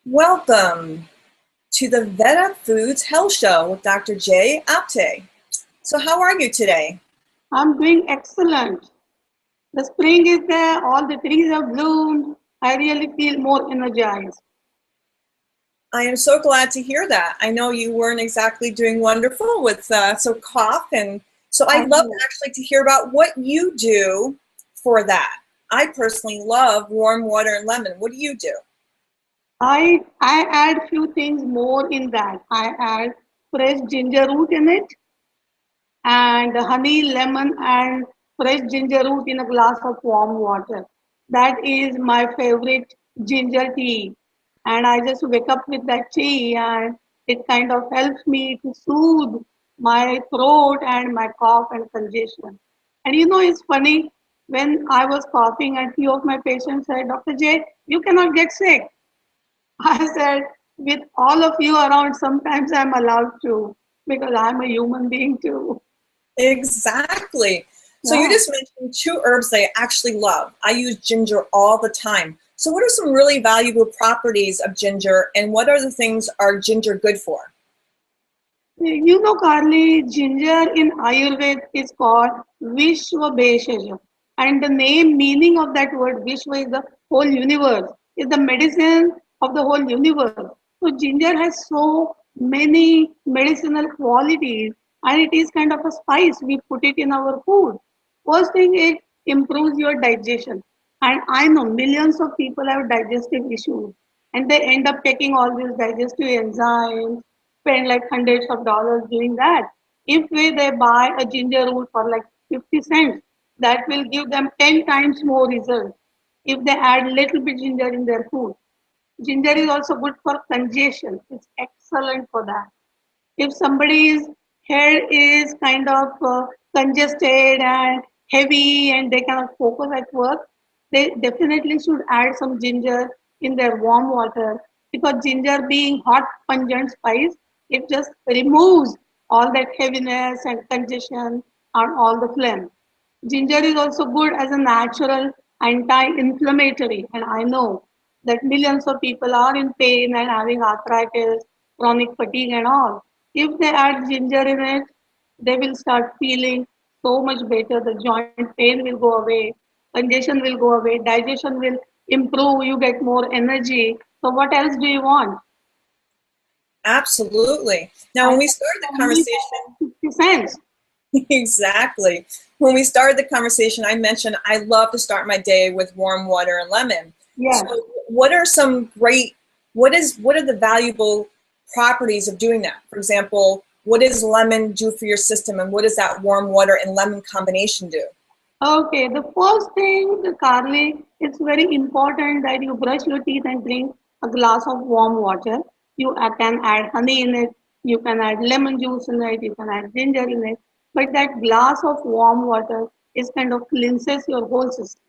Welcome to the VedaFoods Health Show with Dr. J. Apte. So how are you today? I'm doing excellent. The spring is there, all the trees have bloomed. I really feel more energized. I am so glad to hear that. I know you weren't exactly doing wonderful with some cough, and so I I'd love know. actually to hear about what you do for that. I personally love warm water and lemon. What do you do? I add few things more in that. I add fresh ginger root in it and honey, lemon and fresh ginger root in a glass of warm water. That is my favorite ginger tea. And I just wake up with that tea and it kind of helps me to soothe my throat and my cough and congestion. And it's funny, when I was coughing and few of my patients said, Dr. J, you cannot get sick. I said, with all of you around, sometimes I'm allowed to because I'm a human being too. Exactly. So you Yeah. just mentioned two herbs that I actually love. I use ginger all the time. So what are some really valuable properties of ginger, and what are the things are ginger good for? Carly, ginger in Ayurveda is called Vishwa Bheshaj. And the name meaning of that word Vishwa is the whole universe, is the medicine of the whole universe. So ginger has so many medicinal qualities and it is kind of a spice. We put it in our food. First thing, it improves your digestion. And I know millions of people have digestive issues and they end up taking all these digestive enzymes, spend like hundreds of dollars doing that. If they buy a ginger root for like 50 cents, that will give them 10 times more results if they add little bit ginger in their food. Ginger is also good for congestion. It's excellent for that. If somebody's head is kind of congested and heavy and they cannot focus at work, they definitely should add some ginger in their warm water because ginger being hot pungent spice, it just removes all that heaviness and congestion and all the phlegm. Ginger is also good as a natural anti-inflammatory, and I know that millions of people are in pain and having arthritis, chronic fatigue, and all. If they add ginger in it, they will start feeling so much better. The joint pain will go away, congestion will go away, digestion will improve, you get more energy. So, what else do you want? Absolutely. Now, when And we that started is the only conversation, for 50 cents. exactly. When we started the conversation, I mentioned I love to start my day with warm water and lemon. So Yes. what are some great, what are the valuable properties of doing that? For example, what does lemon do for your system, and what does that warm water and lemon combination do? Okay, the first thing, Carly, it's very important that you brush your teeth and drink a glass of warm water. You can add honey in it, you can add lemon juice in it, you can add ginger in it, but that glass of warm water is kind of cleanses your whole system.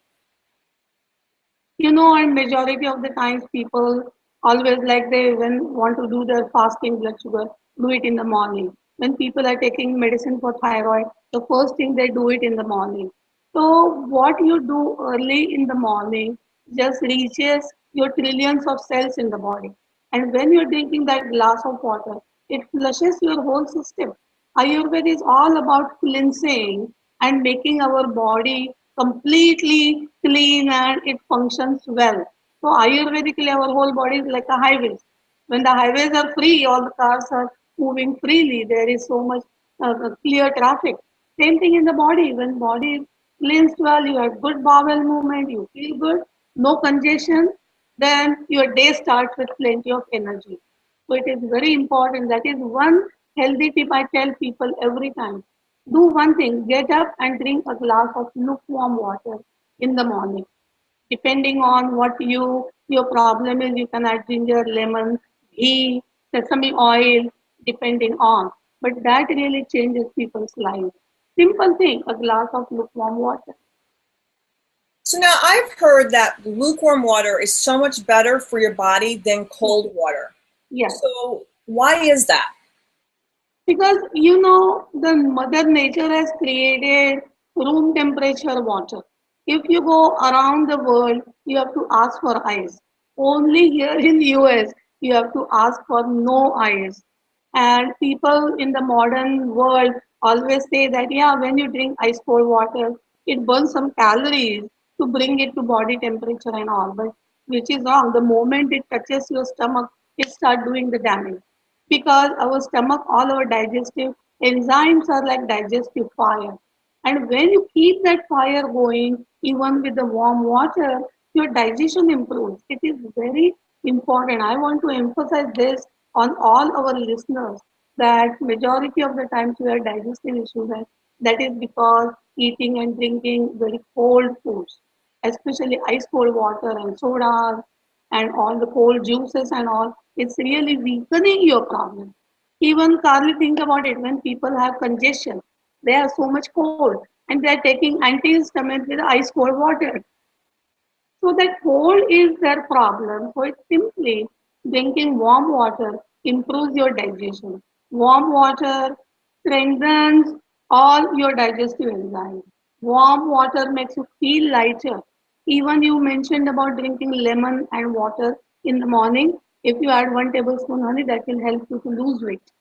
And majority of the times people always like they when want to do their fasting blood sugar, do it in the morning. When people are taking medicine for thyroid, the first thing they do it in the morning. So what you do early in the morning just reaches your trillions of cells in the body. And when you're drinking that glass of water, it flushes your whole system. Ayurveda is all about cleansing and making our body completely clean and it functions well. So Ayurvedically, our whole body is like a highway. When the highways are free, all the cars are moving freely. There is so much clear traffic. Same thing in the body. When body is cleansed well, you have good bowel movement, you feel good, no congestion, then your day starts with plenty of energy. So it is very important. That is one healthy tip I tell people every time. Do one thing, get up and drink a glass of lukewarm water in the morning. Depending on what your problem is, you can add ginger, lemon, ghee, sesame oil, depending on. But that really changes people's lives. Simple thing, a glass of lukewarm water. So now I've heard that lukewarm water is so much better for your body than Yeah. cold water. Yes. So why is that? Because the Mother Nature has created room temperature water. If you go around the world, you have to ask for ice. Only here in US, You have to ask for no ice. And people in the modern world always say that, yeah, when you drink ice cold water, it burns some calories to bring it to body temperature and all. But which is wrong. The moment it touches your stomach, it starts doing the damage. Because our stomach, all our digestive enzymes are like digestive fire. And when you keep that fire going, even with the warm water, your digestion improves. It is very important. I want to emphasize this on all our listeners that majority of the times we have digestive issues, and that is because eating and drinking very cold foods, especially ice cold water and sodas and all the cold juices and all, it's really weakening your problem. Even Carly, think about it when people have congestion, they are so much cold and they are taking antihistamines with ice cold water. So that cold is their problem. So it's simply drinking warm water improves your digestion. Warm water strengthens all your digestive enzymes. Warm water makes you feel lighter. Even you mentioned about drinking lemon and water in the morning. If you add 1 tablespoon honey, that will help you to lose weight.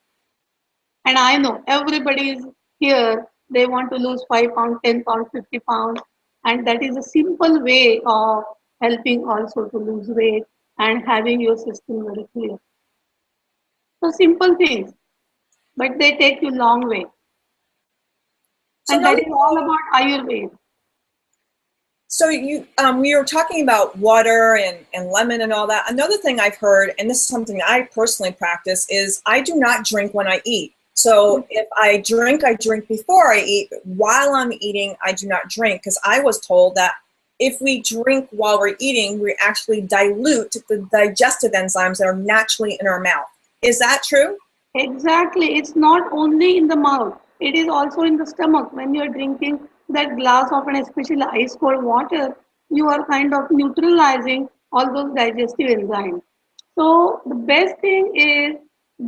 And I know everybody is here, they want to lose 5 pounds, 10 pounds, 50 pounds. And that is a simple way of helping also to lose weight and having your system very clear. So simple things, but they take you long way. So And now, that is all about Ayurveda. so we were talking about water and lemon and all that. Another thing I've heard, and this is something I personally practice, is I do not drink when I eat. So if I drink before I eat. But while I'm eating, I do not drink, because I was told that if we drink while we're eating, we actually dilute the digestive enzymes that are naturally in our mouth. Is that true? Exactly. It's not only in the mouth, it is also in the stomach. When you're drinking that glass of an especially ice cold water, you are kind of neutralizing all those digestive enzymes. So the best thing is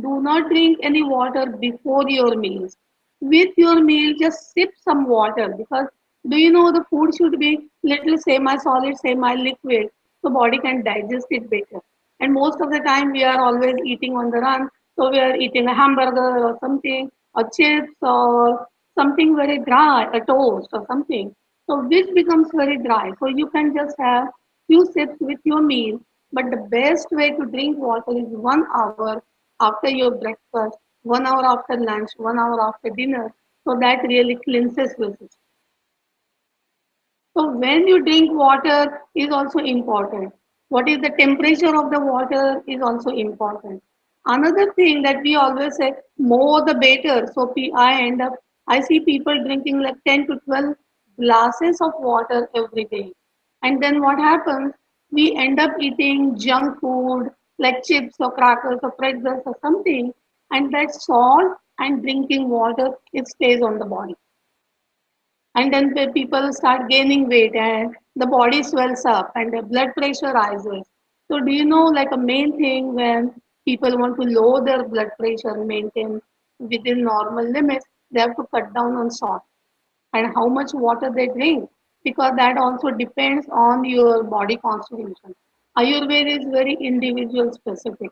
do not drink any water before your meals. With your meal, just sip some water because do you know the food should be little semi-solid, semi-liquid so body can digest it better. And most of the time we are always eating on the run. So we are eating a hamburger or something, or chips or something very dry, a toast or something. So which becomes very dry. So you can just have few sips with your meal. But the best way to drink water is 1 hour after your breakfast, 1 hour after lunch, 1 hour after dinner. So that really cleanses your system. So when you drink water is also important. What is the temperature of the water is also important. Another thing that we always say, more the better. So I see people drinking like 10 to 12 glasses of water every day. And then what happens? We end up eating junk food like chips or crackers or pretzels or something. And that salt and drinking water, it stays on the body, and then people start gaining weight and the body swells up and the blood pressure rises. So do you know like a main thing when people want to lower their blood pressure and maintain within normal limits, they have to cut down on salt and how much water they drink, because that also depends on your body constitution. Ayurveda is very individual specific.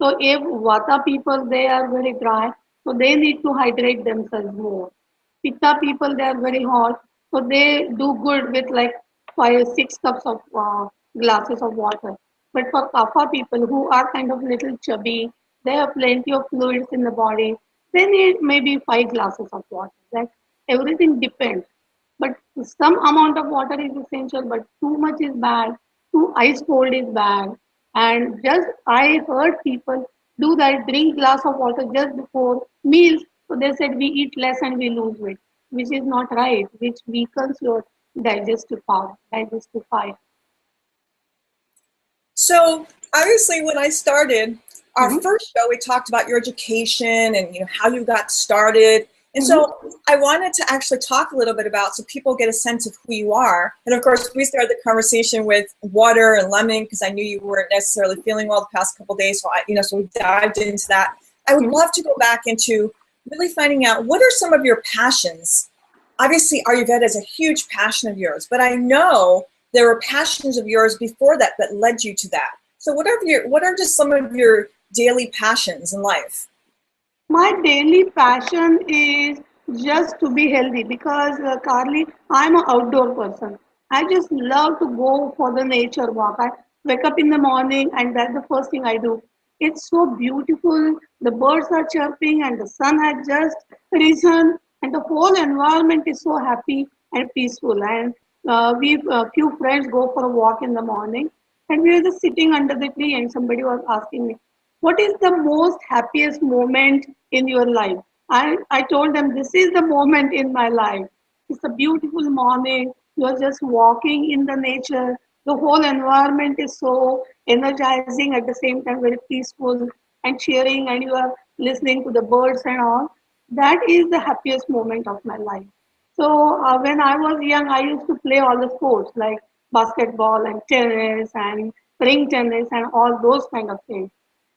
So if vata people, they are very dry, so they need to hydrate themselves more. Pitta people, they are very hot, so they do good with like 5 6 cups of glasses of water. But for kapha people who are kind of little chubby, they have plenty of fluids in the body, they need maybe 5 glasses of water. That everything depends. But some amount of water is essential, but too much is bad, too ice cold is bad. And just I heard people do that, drink glass of water just before meals. So they said we eat less and we lose weight, which is not right, which weakens your digestive power, digestive fire. So obviously, when I started our Mhm. first show, we talked about your education and how you got started. And Mhm. so I wanted to actually talk a little bit about so people get a sense of who you are. And of course, we started the conversation with water and lemon because I knew you weren't necessarily feeling well the past couple of days. So so we dived into that. I would Mhm. love to go back into really finding out what are some of your passions. Obviously, Ayurveda is a huge passion of yours, but I know there were passions of yours before that that led you to that. So what are just some of your daily passions in life? My daily passion is just to be healthy because, Carly, I'm an outdoor person. I just love to go for the nature walk. I wake up in the morning and that's the first thing I do. It's so beautiful. The birds are chirping and the sun has just risen and the whole environment is so happy and peaceful. And we few friends go for a walk in the morning and we were just sitting under the tree and somebody was asking me, what is the most happiest moment in your life? I told them, this is the moment in my life. It's a beautiful morning. You're just walking in the nature. The whole environment is so energizing at the same time, very peaceful and cheering, and you are listening to the birds and all. That is the happiest moment of my life. So when I was young, I used to play all the sports like basketball and tennis and ring tennis and all those kind of things.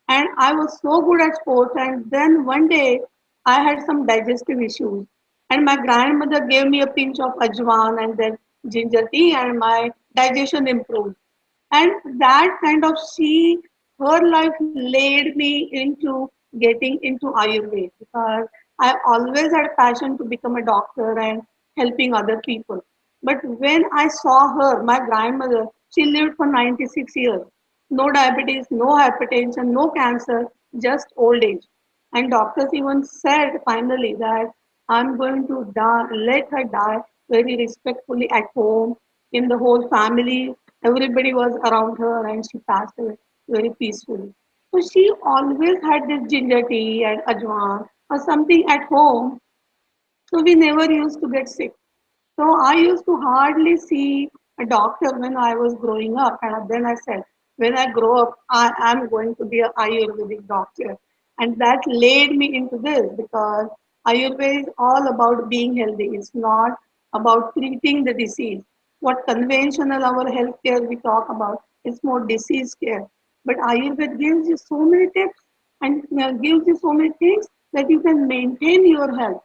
And I was so good at sports. And then one day I had some digestive issues. And my grandmother gave me a pinch of ajwan and then ginger tea, and my digestion improved. And that kind of her life led me into getting into Ayurveda because I always had passion to become a doctor and helping other people. But when I saw her, my grandmother, she lived for 96 years. No diabetes, no hypertension, no cancer, just old age. And doctors even said finally that I'm going to die, let her die very respectfully at home, in the whole family. Everybody was around her and she passed away very peacefully. So she always had this ginger tea and ajwan or something at home. So we never used to get sick. So I used to hardly see a doctor when I was growing up. And then I said, when I grow up, I am going to be an Ayurvedic doctor. And that led me into this because Ayurveda is all about being healthy. It's not about treating the disease. What conventional our healthcare we talk about, it's more disease care. But Ayurveda gives you so many tips and gives you so many things that you can maintain your health.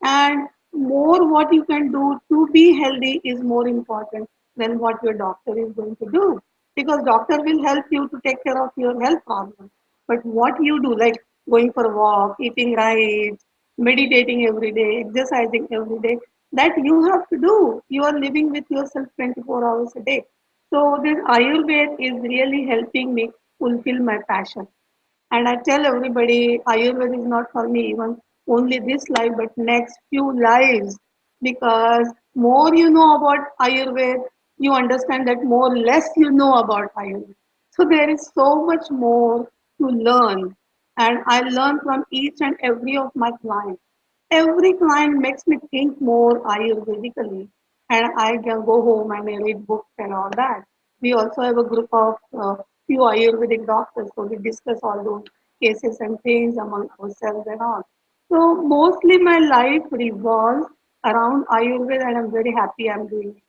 And more what you can do to be healthy is more important than what your doctor is going to do, because doctor will help you to take care of your health problems, but what you do, like going for a walk, eating right, meditating every day, exercising every day, that you have to do. You are living with yourself 24 hours a day. So this Ayurveda is really helping me fulfill my passion. and I tell everybody, Ayurveda is not for me even only this life, but next few lives. Because more you know about Ayurveda, you understand that more less you know about Ayurveda. So there is so much more to learn. And I learn from each and every of my clients. Every client makes me think more Ayurvedically. And I can go home and I read books and all that. We also have a group of few Ayurvedic doctors, so we discuss all those cases and things among ourselves and all. So mostly my life revolves around Ayurveda, and I'm very happy I'm doing it.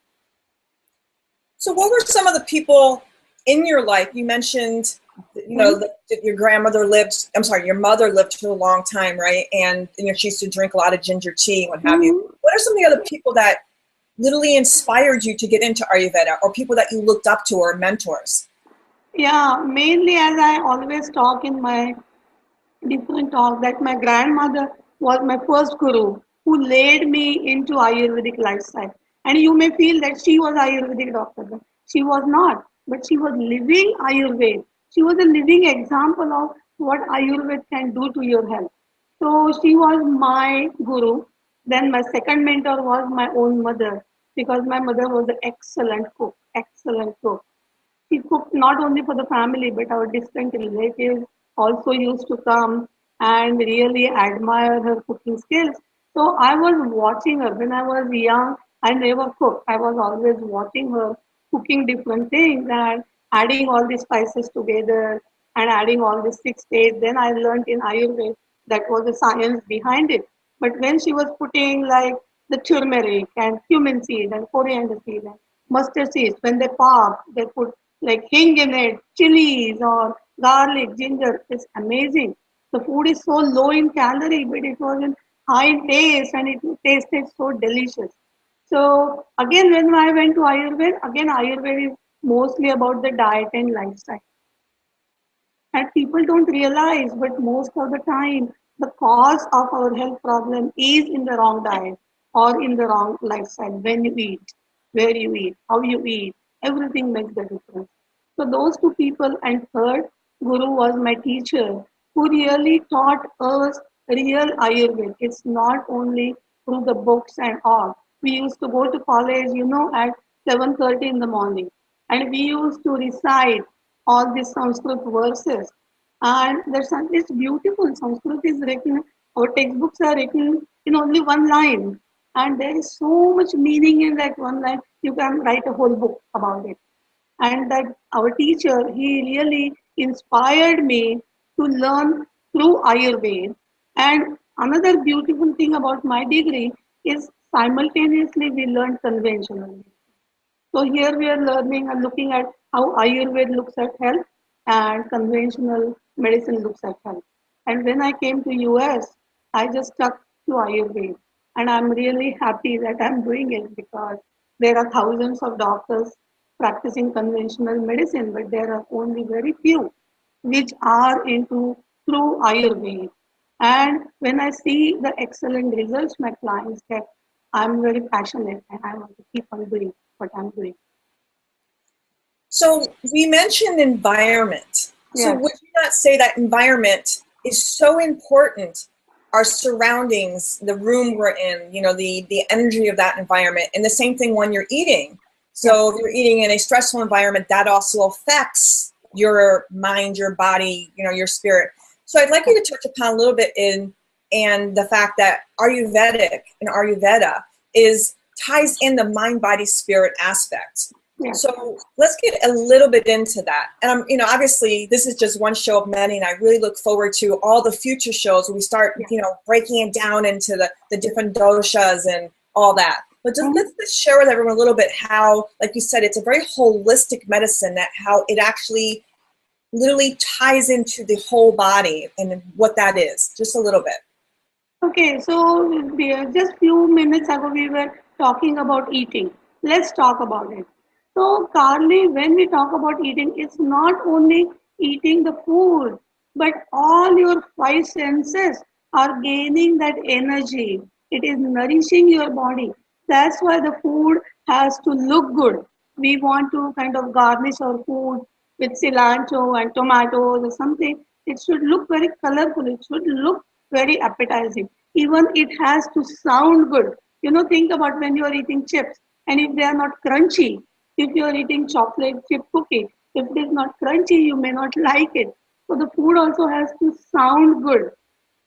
So what were some of the people in your life? You mentioned, that your grandmother lived, I'm sorry, your mother lived for a long time, right? And she used to drink a lot of ginger tea, what have you. What are some of the other people that literally inspired you to get into Ayurveda, or people that you looked up to, or mentors? Yeah, mainly as I always talk in my different talk, that my grandmother was my first guru who led me into Ayurvedic lifestyle. And you may feel that she was Ayurvedic doctor, but she was not. But she was living Ayurveda. She was a living example of what Ayurveda can do to your health. So she was my guru. Then my second mentor was my own mother, because my mother was an excellent cook, excellent cook. He cooked not only for the family, but our distant relatives also used to come and really admire her cooking skills. So I was watching her when I was young. I never cooked. I was always watching her cooking different things and adding all the spices together and adding all the six states. Then I learned in Ayurveda that was the science behind it. But when she was putting like the turmeric and cumin seed and coriander seed and mustard seeds, when they pop, they put like hing in it, chilies or garlic, ginger. It's amazing. The food is so low in calorie, but it was in high in taste and it tasted so delicious. So again, when I went to Ayurveda, again Ayurveda is mostly about the diet and lifestyle. And people don't realize, but most of the time, the cause of our health problem is in the wrong diet or in the wrong lifestyle. When you eat, where you eat, how you eat, everything makes the difference. So those two people, and third, Guru was my teacher who really taught us real Ayurveda. It's not only through the books and all. We used to go to college, at 7:30 in the morning, and we used to recite all these Sanskrit verses. And it's beautiful. Sanskrit is written, our textbooks are written in only one line. And there is so much meaning in that one line. You can write a whole book about it. And that our teacher, he really inspired me to learn through Ayurveda. And another beautiful thing about my degree is simultaneously we learn conventional. So here we are learning and looking at how Ayurveda looks at health and conventional medicine looks at health. And when I came to US, I just stuck to Ayurveda. And I'm really happy that I'm doing it because there are thousands of doctors practicing conventional medicine, but there are only very few which are into true Ayurveda. And when I see the excellent results my clients get, I'm very passionate and I want to keep on doing what I'm doing. So we mentioned environment. So Yeah. would you not say that environment is so important? Our surroundings, the room we're in, the energy of that environment, and the same thing when you're eating. So if you're eating in a stressful environment, that also affects your mind, your body, your spirit. So I'd like you to touch upon a little bit and the fact that Ayurvedic and Ayurveda ties in the mind, body, spirit aspect. Yeah. So let's get a little bit into that. And obviously this is just one show of many, and I really look forward to all the future shows where we start, breaking it down into the different doshas and all that. But let's share with everyone a little bit how, like you said, it's a very holistic medicine, that how it actually literally ties into the whole body and what that is. Just a little bit. Okay, so just few minutes ago we were talking about eating. Let's talk about it. So, Carly, when we talk about eating, it's not only eating the food, but all your five senses are gaining that energy. It is nourishing your body. That's why the food has to look good. We want to kind of garnish our food with cilantro and tomatoes or something. It should look very colorful. It should look very appetizing. Even it has to sound good. Think about when you are eating chips, and if they are not crunchy, if you are eating chocolate chip cookie, if it is not crunchy, you may not like it. So the food also has to sound good.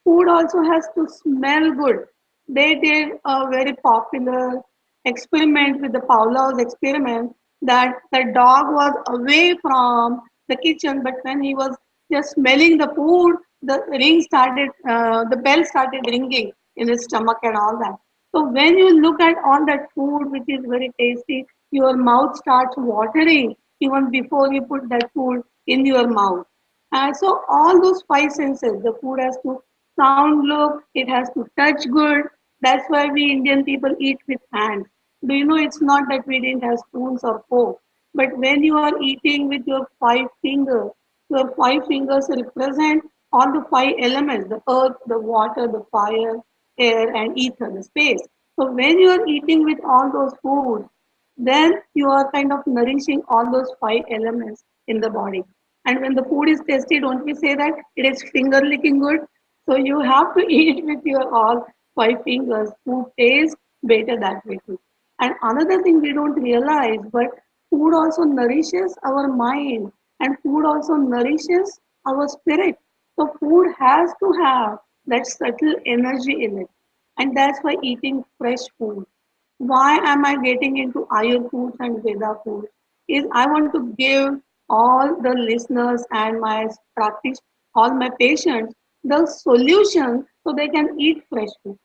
Food also has to smell good. They did a very popular experiment with the Pavlov's experiment, that the dog was away from the kitchen, but when he was just smelling the food, the bell started ringing in his stomach and all that. So when you look at all that food, which is very tasty, your mouth starts watering even before you put that food in your mouth. So all those five senses, the food has to sound, look, it has to touch good. That's why we Indian people eat with hands. Do you know it's not that we didn't have spoons or forks, but when you are eating with your five fingers represent all the five elements: the earth, the water, the fire, air, and ether, the space. So when you are eating with all those foods, then you are kind of nourishing all those five elements in the body. And when the food is tasty, don't we say that it is finger licking good? So you have to eat with your all five fingers. Food tastes better that way too. And another thing we don't realize, but food also nourishes our mind, and food also nourishes our spirit. So food has to have that subtle energy in it. And that's why eating fresh food. Why am I getting into Ayur foods and Veda foods? Is I want to give all the listeners and my practice, all my patients, the solution so they can eat fresh food.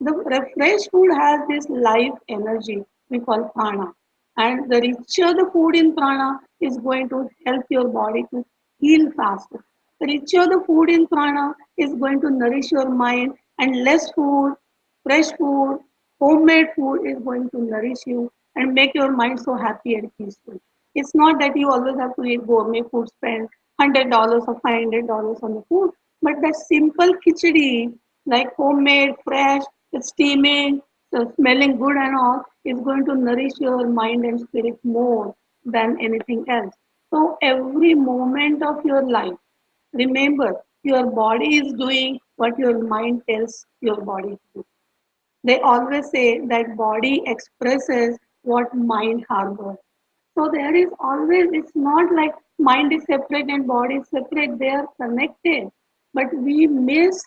The fresh food has this life energy we call prana. And the richer the food in prana is going to help your body to heal faster. The richer the food in prana is going to nourish your mind, and less food, fresh food, homemade food is going to nourish you and make your mind so happy and peaceful. It's not that you always have to eat gourmet food, spend $100 or $500 on the food. But that simple khichdi, like homemade, fresh, it's steaming, so smelling good and all, is going to nourish your mind and spirit more than anything else. So every moment of your life, remember, your body is doing what your mind tells your body to do. They always say that body expresses what mind harbors. So there is always, it's not like mind is separate and body is separate, they are connected. But we miss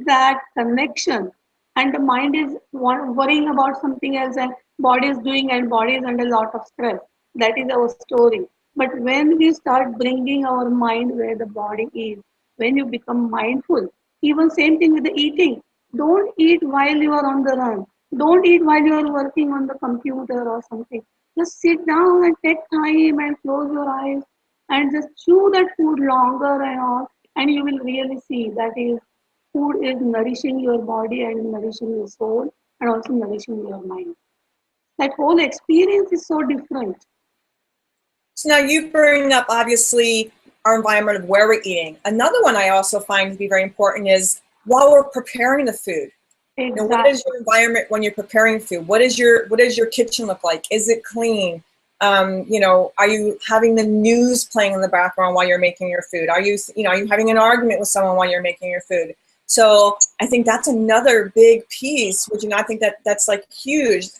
that connection. And the mind is worrying about something else and body is doing and body is under a lot of stress. That is our story. But when we start bringing our mind where the body is, when you become mindful, even same thing with the eating. Don't eat while you are on the run. Don't eat while you are working on the computer or something. Just sit down and take time and close your eyes and just chew that food longer and all, and you will really see that is food is nourishing your body and nourishing your soul and also nourishing your mind. That whole experience is so different. So now you bring up, obviously, our environment of where we're eating. Another one I also find to be very important is while we're preparing the food. Exactly. And what is your environment when you're preparing food? What does your kitchen look like? Is it clean? Are you having the news playing in the background while you're making your food? Are you having an argument with someone while you're making your food? So I think that's another big piece. Would you not think that that's like huge?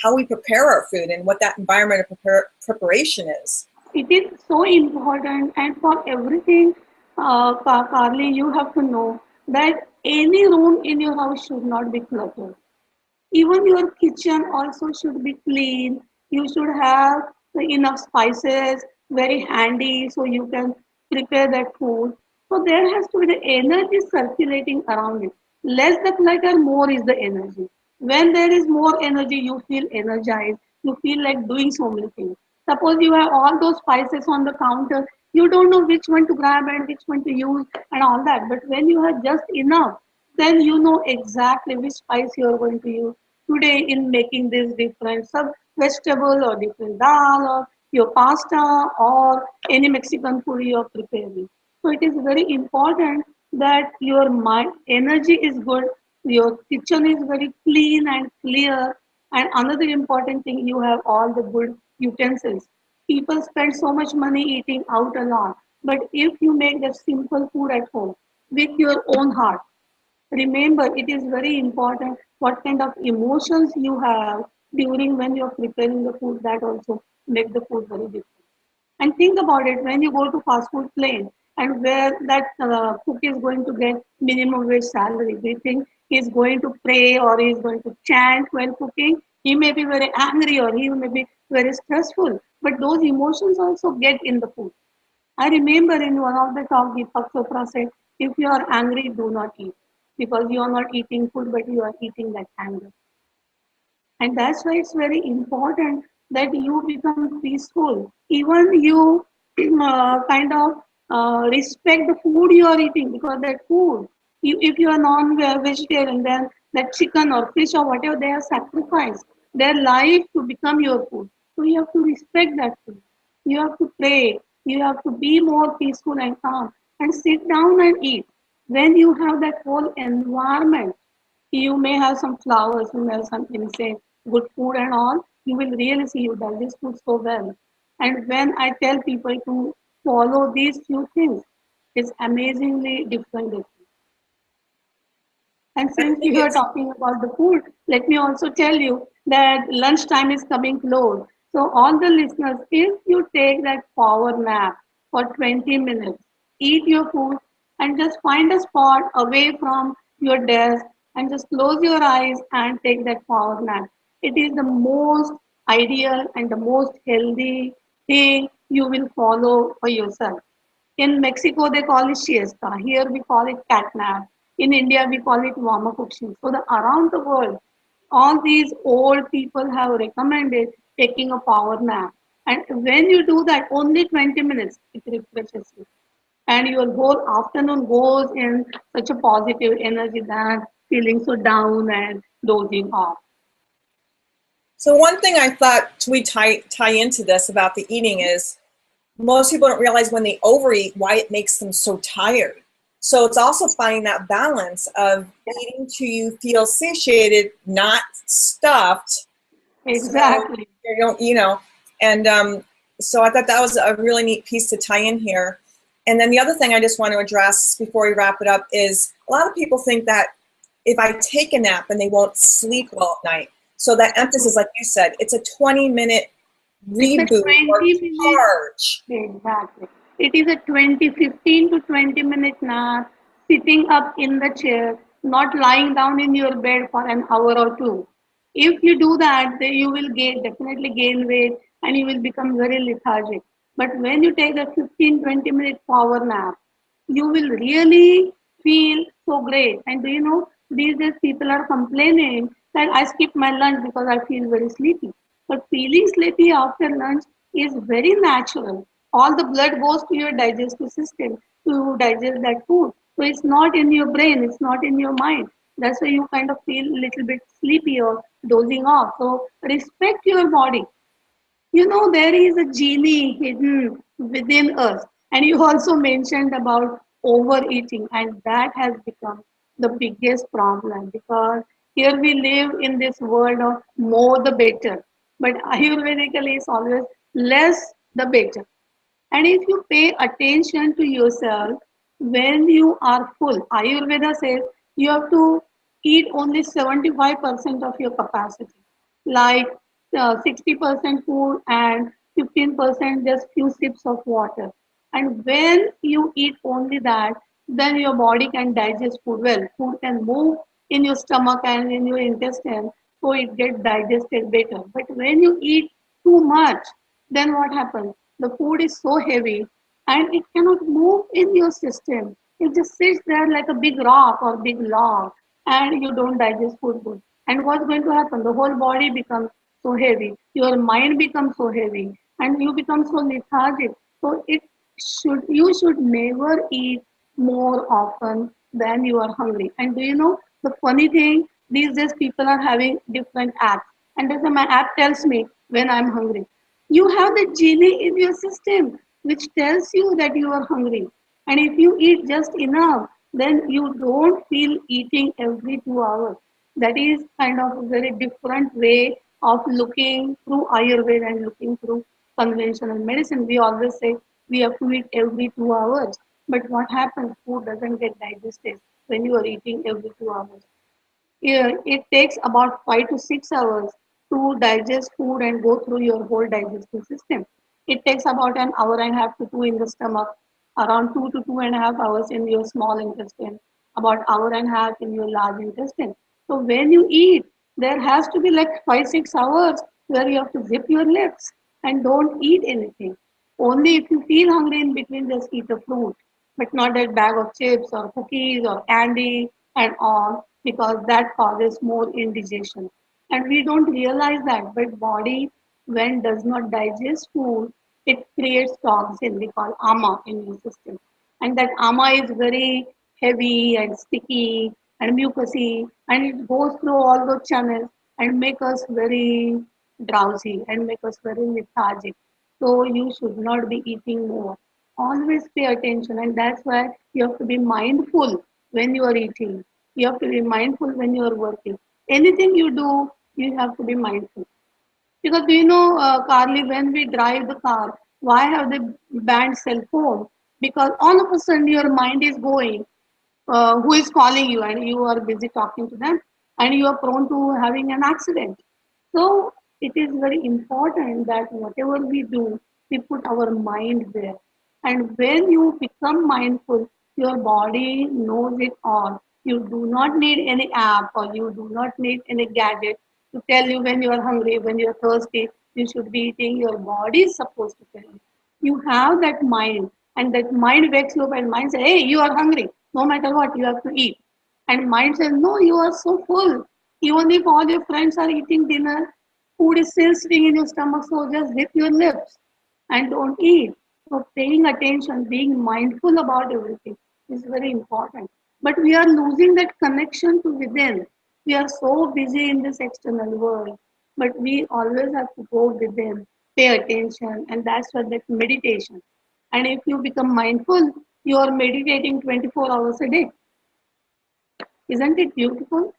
How we prepare our food and what that environment of preparation is. It is so important, and for everything, Carly, you have to know that any room in your house should not be cluttered. Even your kitchen also should be clean. You should have enough spices, very handy, so you can prepare that food. So there has to be the energy circulating around it. Less the clutter, more is the energy. When there is more energy, you feel energized. You feel like doing so many things. Suppose you have all those spices on the counter, you don't know which one to grab and which one to use and all that. But when you have just enough, then you know exactly which spice you are going to use today in making this different sub vegetable or different dal or your pasta or any Mexican food you are preparing. So it is very important that your mind energy is good, your kitchen is very clean and clear, and another important thing, you have all the good utensils. People spend so much money eating out a lot, but if you make that simple food at home with your own heart, remember, it is very important what kind of emotions you have during when you're preparing the food, that also make the food very different. And think about it, when you go to fast food plane and where that cook is going to get minimum wage salary, do you think he's going to pray or he's going to chant while cooking? He may be very angry or he may be very stressful, but those emotions also get in the food. I remember in one of the talk, Deepak Chopra said, if you are angry, do not eat. Because you are not eating food, but you are eating that anger. And that's why it's very important that you become peaceful. Even you kind of respect the food you are eating, because that food, if you are non-vegetarian, then that chicken or fish or whatever, they have sacrificed their life to become your food. So you have to respect that food. You have to pray. You have to be more peaceful and calm and sit down and eat. When you have that whole environment, you may have some flowers, you may have some insect, good food and all, you will really see you digest food so well. And when I tell people to follow these few things, it's amazingly different. And I since think we are it's talking about the food, let me also tell you that lunchtime is coming close. So, all the listeners, if you take that power nap for 20 minutes, eat your food, and just find a spot away from your desk and just close your eyes and take that power nap. It is the most ideal and the most healthy thing you will follow for yourself. In Mexico, they call it siesta. Here we call it cat nap. In India, we call it warm cooking. So around the world, all these old people have recommended taking a power nap. And when you do that, only 20 minutes, it refreshes you. And your whole afternoon goes in such a positive energy than feeling so down and dozing off. so one thing I thought we tie into this about the eating is most people don't realize when they overeat why it makes them so tired. So it's also finding that balance of eating till you feel satiated, not stuffed. Exactly. So you don't, and so I thought that was a really neat piece to tie in here. And then the other thing I just want to address before we wrap it up is a lot of people think that if I take a nap and they won't sleep well at night. So that emphasis, like you said, it's a 20-minute It's a reboot or 20-minute. charge. Exactly. It is a 15 to 20-minute nap, sitting up in the chair, not lying down in your bed for an hour or two. If you do that, then you will definitely gain weight and you will become very lethargic. But when you take a 15-20 minute power nap, you will really feel so great. And do you know, these days people are complaining that I skip my lunch because I feel very sleepy. But feeling sleepy after lunch is very natural. All the blood goes to your digestive system to digest that food. So it's not in your brain, it's not in your mind. That's why you kind of feel a little bit sleepy or dozing off. So respect your body. You know, there is a genie hidden within us. And you also mentioned about overeating, and that has become the biggest problem because here we live in this world of more the better. But Ayurvedically, it's always less the better. And if you pay attention to yourself when you are full, Ayurveda says you have to eat only 75% of your capacity, like 60% food and 15% just few sips of water. And when you eat only that, then your body can digest food well. Food can move in your stomach and in your intestine, so it gets digested better. But when you eat too much, then what happens? The food is so heavy and it cannot move in your system. It just sits there like a big rock or big log and you don't digest food good. And what's going to happen? The whole body becomes so heavy. Your mind becomes so heavy and you become so lethargic. So you should never eat more often than you are hungry. And do you know the funny thing? These days people are having different apps. And that's why my app tells me when I'm hungry. You have the genie in your system which tells you that you are hungry. And if you eat just enough, then you don't feel eating every 2 hours. That is kind of a very different way of looking through Ayurveda and looking through conventional medicine. We always say we have to eat every 2 hours. But what happens? Food doesn't get digested when you are eating every 2 hours. Yeah, it takes about 5 to 6 hours to digest food and go through your whole digestive system. It takes about an hour and a half to two in the stomach, around 2 to 2.5 hours in your small intestine, about hour and a half in your large intestine. So when you eat, there has to be like 5 6 hours where you have to zip your lips and don't eat anything. Only if you feel hungry in between, just eat a fruit, but not that bag of chips or cookies or candy and all, because that causes more indigestion. And we don't realize that, but body when does not digest food, it creates toxin we call ama in your system. And that ama is very heavy and sticky and mucousy, and it goes through all those channels and make us very drowsy and make us very lethargic. So you should not be eating more. Always pay attention, and that's why you have to be mindful when you are eating. You have to be mindful when you are working. Anything you do, you have to be mindful. Because do you know, Carly, when we drive the car, why have they banned cell phone? Because all of a sudden your mind is going, who is calling you, and you are busy talking to them, and you are prone to having an accident. So it is very important that whatever we do, we put our mind there. And when you become mindful, your body knows it all. You do not need any app or you do not need any gadget to tell you when you are hungry, when you are thirsty, you should be eating. Your body is supposed to tell you. You have that mind, and that mind wakes you up, and mind says, hey, you are hungry. No matter what, you have to eat. And mind says, no, you are so full. Even if all your friends are eating dinner, food is still sitting in your stomach, so just zip your lips and don't eat. So paying attention, being mindful about everything is very important. But we are losing that connection to within. We are so busy in this external world, but we always have to go within, pay attention, and that's what that meditation. And if you become mindful, you are meditating 24 hours a day. Isn't it beautiful?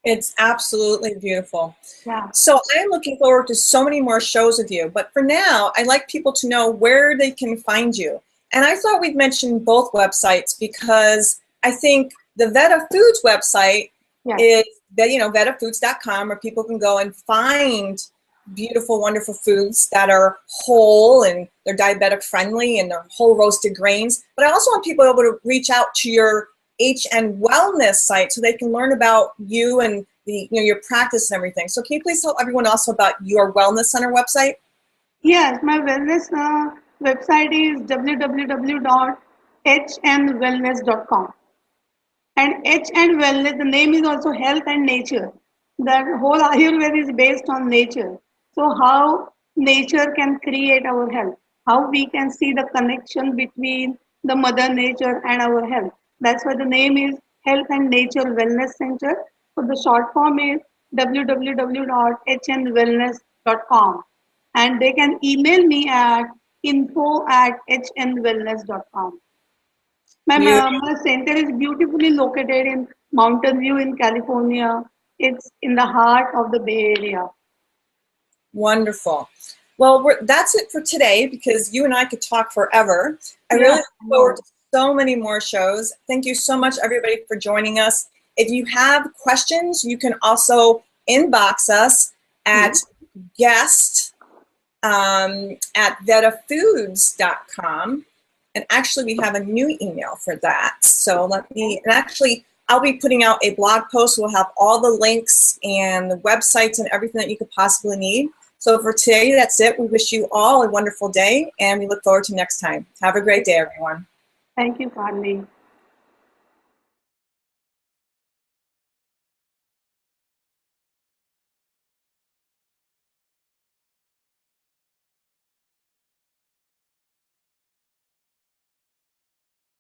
It's absolutely beautiful. Yeah. So I'm looking forward to so many more shows with you. But for now, I'd like people to know where they can find you. And I thought we'd mention both websites because I think the VedaFoods website is VedaFoods.com, where people can go and find beautiful, wonderful foods that are whole and they're diabetic friendly and they're whole roasted grains. But I also want people able to reach out to your HN Wellness site so they can learn about you and your practice and everything. So can you please tell everyone also about your Wellness Center website? Yes, my wellness website is www.hnwellness.com. And H and wellness, the name is also health and nature. The whole Ayurveda is based on nature. So how nature can create our health, how we can see the connection between the mother nature and our health. That's why the name is Health and Nature Wellness Center. So the short form is www.hnwellness.com. And they can email me at info@hnwellness.com. My center is beautifully located in Mountain View in California. It's in the heart of the Bay Area. Wonderful. Well, that's it for today because you and I could talk forever. I really look forward to so many more shows. Thank you so much, everybody, for joining us. If you have questions, you can also inbox us at guest at VedaFoods.com. And actually, we have a new email for that. So I'll be putting out a blog post. We'll have all the links and the websites and everything that you could possibly need. So for today, that's it. We wish you all a wonderful day, and we look forward to next time. Have a great day, everyone. Thank you, Carly.